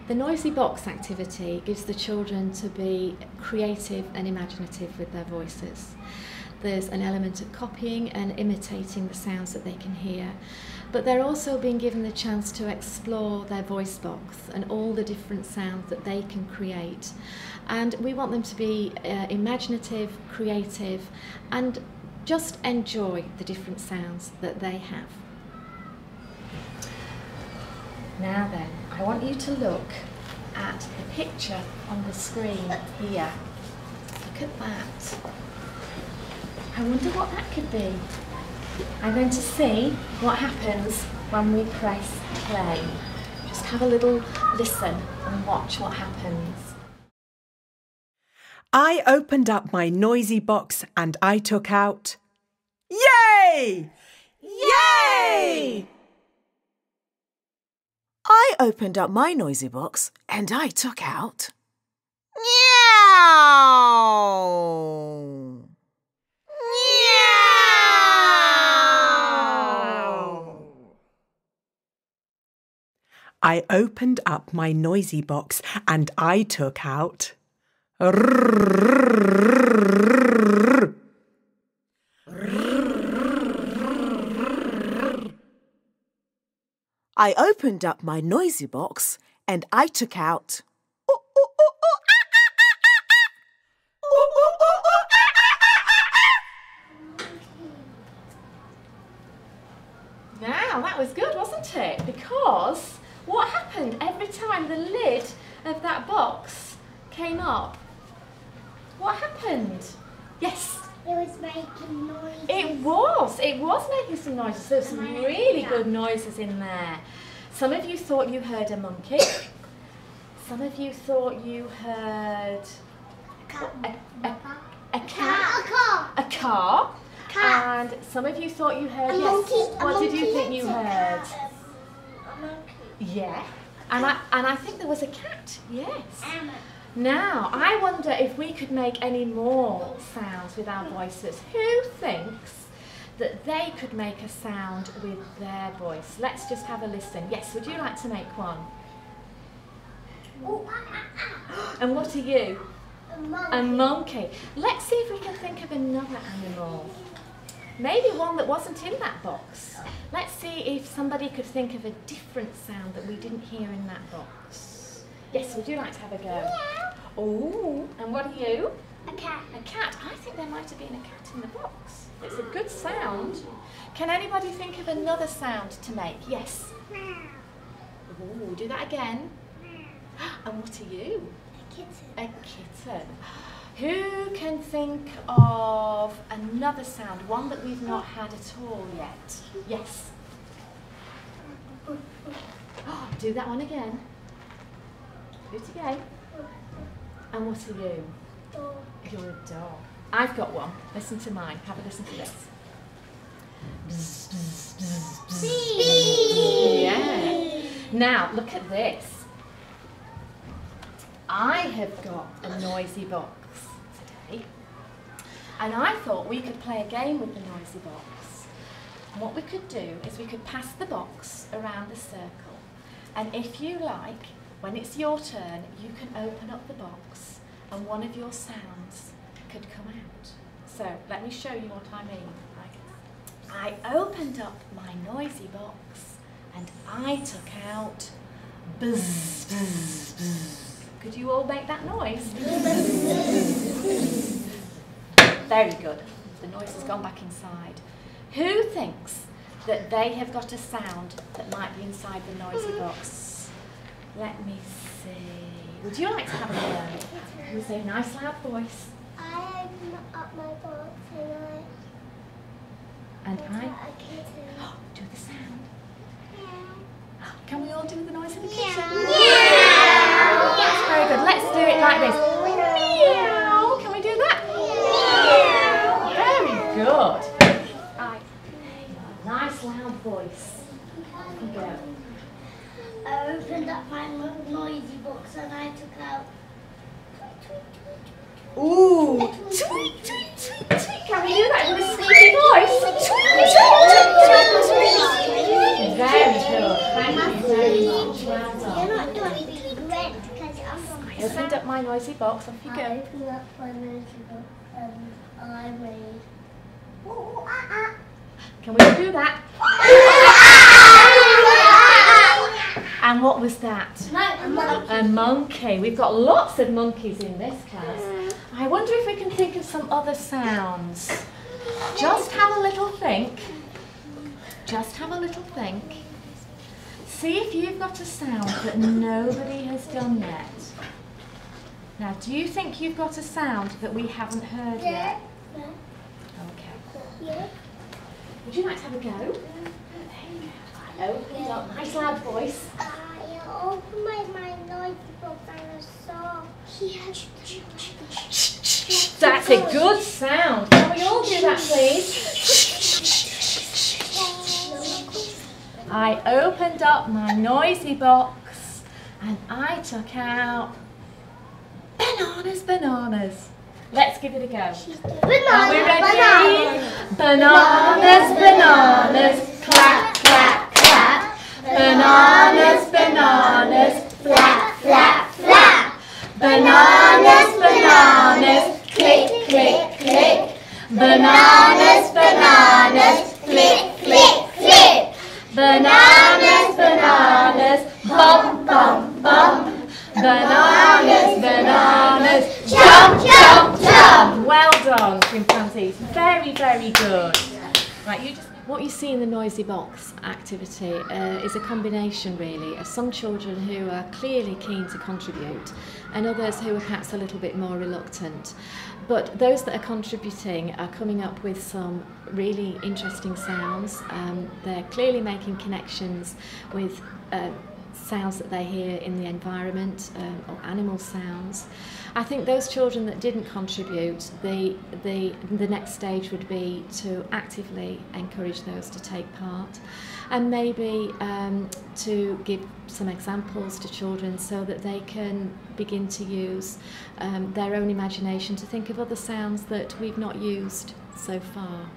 The noisy box activity gives the children to be creative and imaginative with their voices. There's an element of copying and imitating the sounds that they can hear, but they're also being given the chance to explore their voice box and all the different sounds that they can create. And we want them to be imaginative, creative, and just enjoy the different sounds that they have. Now then, I want you to look at the picture on the screen here. Look at that. I wonder what that could be. I'm going to see what happens when we press play. Just have a little listen and watch what happens. I opened up my noisy box and I took out... Yay! Yay! I opened up my noisy box and I took out... Meow! Meow! I opened up my noisy box and I took out... I opened up my noisy box and I took out... Now, that was good, wasn't it? Because what happened every time the lid of that box came up? What happened? Yes? It was making noises. It was making some noises. There's some really good noises in there. Some of you thought you heard a monkey. Some of you thought you heard a cat. A car. And some of you thought you heard, what did you think you heard? A monkey. Yeah. And I think there was a cat, yes. Now, I wonder if we could make any more sounds with our voices. Who thinks that they could make a sound with their voice? Let's just have a listen. Yes, would you like to make one? And what are you? A monkey. A monkey. Let's see if we can think of another animal. Maybe one that wasn't in that box. Let's see if somebody could think of a different sound that we didn't hear in that box. Yes, would you like to have a go? Yeah. Oh, and what are you? A cat. A cat. I think there might have been a cat in the box. It's a good sound. Can anybody think of another sound to make? Yes. Oh, do that again. And what are you? A kitten. A kitten. Who can think of another sound, one that we've not had at all yet? Yes. Oh, do that one again. Do it again. And what are you? Dog. You're a dog. I've got one. Listen to mine. Have a listen to this. Bzz, bzz, bzz, bzz. Bee. Yeah. Now, look at this. I have got a noisy box today. And I thought we could play a game with the noisy box. And what we could do is we could pass the box around the circle. And if you like, when it's your turn, you can open up the box and one of your sounds could come out. So let me show you what I mean. I opened up my noisy box and I took out buzz, buzz, buzz. Could you all make that noise? Very good. The noise has gone back inside. Who thinks that they have got a sound that might be inside the noisy box? Let me see. Would you like to have a go? With a nice loud voice. I opened up my box And I a kitten. do the sound. Yeah. Can we all do the noise of the Meow. kitten? Meow. That's very good. Let's do it like this. Meow. Can we do that? Very good. Right. Nice loud voice. Off you go. I opened up my noisy box and I took out. Ooh. Tweet, tweet, tweet, tweet. Can we do that with a squeaky voice? Tweet, tweet, tweet, tweet, tweet. Very good. Thank you very much. Well done. You're not doing anything great. my noisy box. Off you I go. opened up my noisy box and I made. Can we do that? And what was that? A monkey. We've got lots of monkeys in this class. I wonder if we can think of some other sounds. Just have a little think. Just have a little think. See if you've got a sound that nobody has done yet. Now, do you think you've got a sound that we haven't heard yet? Okay. Yeah. Would you like to have a go? I opened up, nice loud voice. I opened my noisy box and I saw. That's a good sound. Can we all do that, please? I opened up my noisy box and I took out bananas, bananas. Let's give it a go. Are we ready? Bananas, bananas, clap, clap, clap. Bananas, bananas, flap, flap, flap. Bananas, bananas, click, click, click. Bananas, bananas, flick, flick, flick. Bananas, bananas, bump, bump, bump. Bananas, bananas, jump, jump, jump. Well done, chimpanzees. Very, very good. Right, what you see in the noisy box activity is a combination really of some children who are clearly keen to contribute and others who are perhaps a little bit more reluctant. But those that are contributing are coming up with some really interesting sounds. They're clearly making connections with sounds that they hear in the environment or animal sounds. I think those children that didn't contribute, the next stage would be to actively encourage those to take part and maybe to give some examples to children so that they can begin to use their own imagination to think of other sounds that we've not used so far.